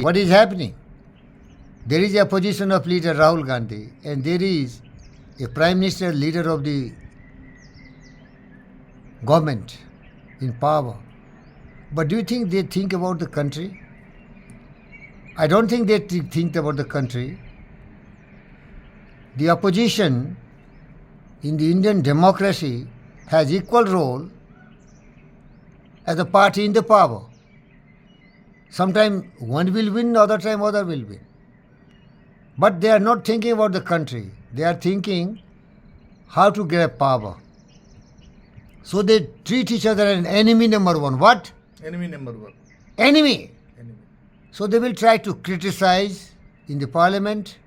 What is happening? There is a position of leader Rahul Gandhi, and there is a prime minister, leader of the government in power. But do you think they think about the country? I don't think they think about the country. The opposition in the Indian democracy has equal role as a party in the power. Sometimes one will win, other time other will win. But they are not thinking about the country. They are thinking how to grab power. So they treat each other as an enemy number one. What? Enemy number one. Enemy. Enemy. So they will try to criticize in the parliament.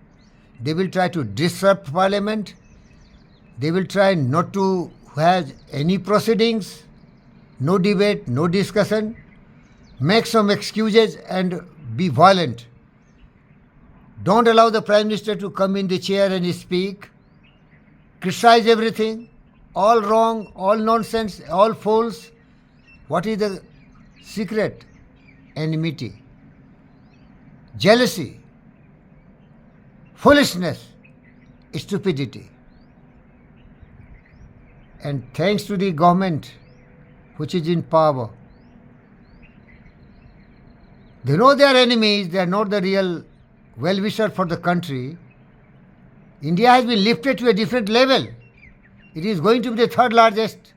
They will try to disrupt parliament. They will try not to have any proceedings, no debate, no discussion, make some excuses and be violent. Don't allow the Prime Minister to come in the chair and speak. Criticize everything. All wrong, all nonsense, all false. What is the secret? Enmity, jealousy, foolishness, stupidity. And thanks to the government which is in power, they know they are enemies, they are not the real well-wisher for the country. India has been lifted to a different level. It is going to be the third largest.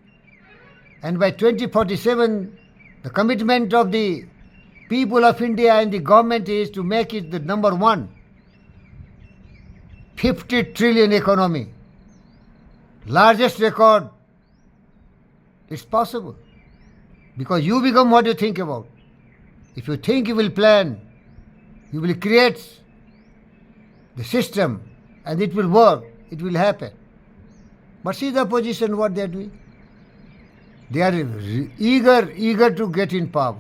And by 2047, the commitment of the people of India and the government is to make it the number one. 50 trillion economy. Largest record. It's possible. Because you become what you think about. If you think, you will plan. You will create the system and it will work. It will happen. But see the opposition, what they are doing. They are eager to get in power.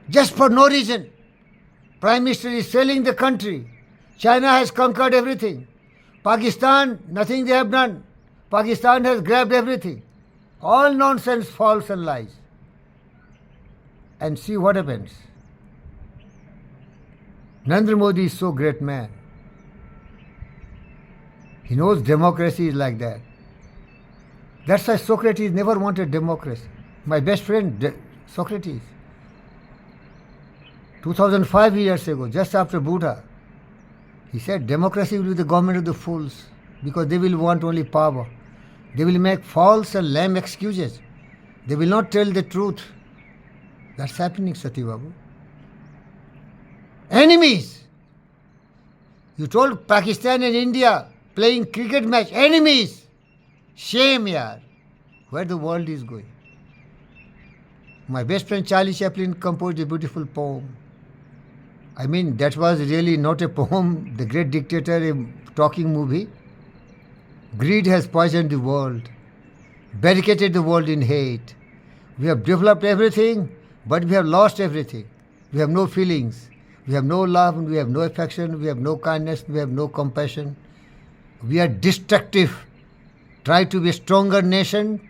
Just for no reason. Prime Minister is selling the country. China has conquered everything. Pakistan, nothing they have done. Pakistan has grabbed everything. All nonsense, false and lies. And see what happens. Narendra Modi is so great man. He knows democracy is like that. That's why Socrates never wanted democracy. My best friend, Socrates, 2005 years ago, just after Buddha, he said democracy will be the government of the fools because they will want only power. They will make false and lame excuses. They will not tell the truth. That's happening, Sati Babu. Enemies. You told Pakistan and India playing cricket match. Enemies. Shame, yaar. Where the world is going. My best friend Charlie Chaplin composed a beautiful poem. I mean, that was really not a poem. The Great Dictator, a talking movie. Greed has poisoned the world, barricaded the world in hate. We have developed everything, but we have lost everything. We have no feelings. We have no love, we have no affection, we have no kindness, we have no compassion. We are destructive. Try to be a stronger nation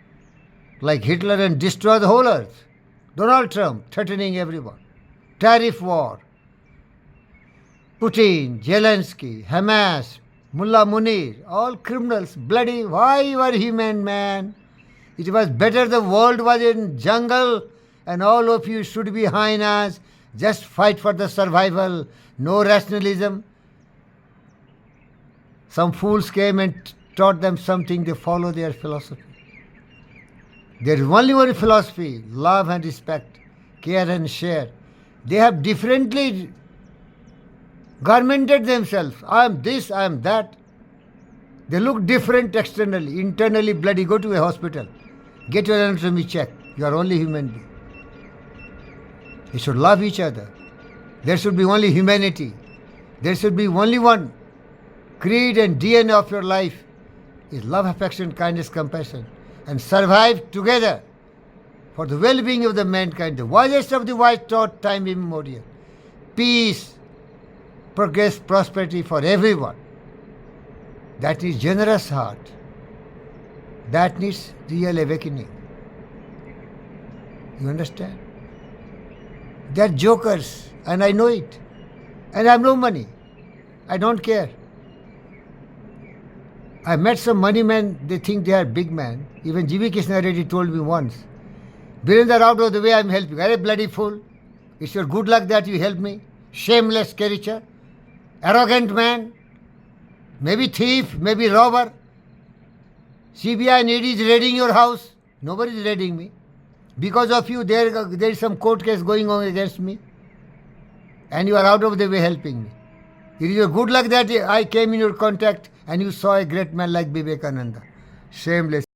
like Hitler and destroy the whole earth. Donald Trump threatening everyone. Tariff war. Putin, Zelensky, Hamas, Mullah Munir, all criminals, bloody. Why you are human, man? It was better the world was in jungle and all of you stood behind us. Just fight for the survival. No rationalism. Some fools came and taught them something. They follow their philosophy. There is only one philosophy. Love and respect. Care and share. They have differently garmented themselves. I am this, I am that. They look different externally. Internally bloody. Go to a hospital. Get your anatomy checked. You are only human being. You should love each other. There should be only humanity. There should be only one creed and DNA of your life is love, affection, kindness, compassion, and survive together for the well-being of the mankind, the wisest of the wise taught time immemorial. Peace, progress, prosperity for everyone. That is generous heart. That needs real awakening. You understand? They are jokers. and I know it. And I have no money. I don't care. I met some money men, they think they are big man. Even G.V. Krishna Reddy told me once, Virendra, out of the way, I'm helping. Are bloody fool? It's your good luck that you help me. Shameless creature. Arrogant man. Maybe thief, maybe robber. CBI and ED is raiding your house. Nobody is raiding me. Because of you, there is some court case going on against me. And you are out of the way helping me. It is your good luck that I came in your contact and you saw a great man like Vivekananda. Shameless.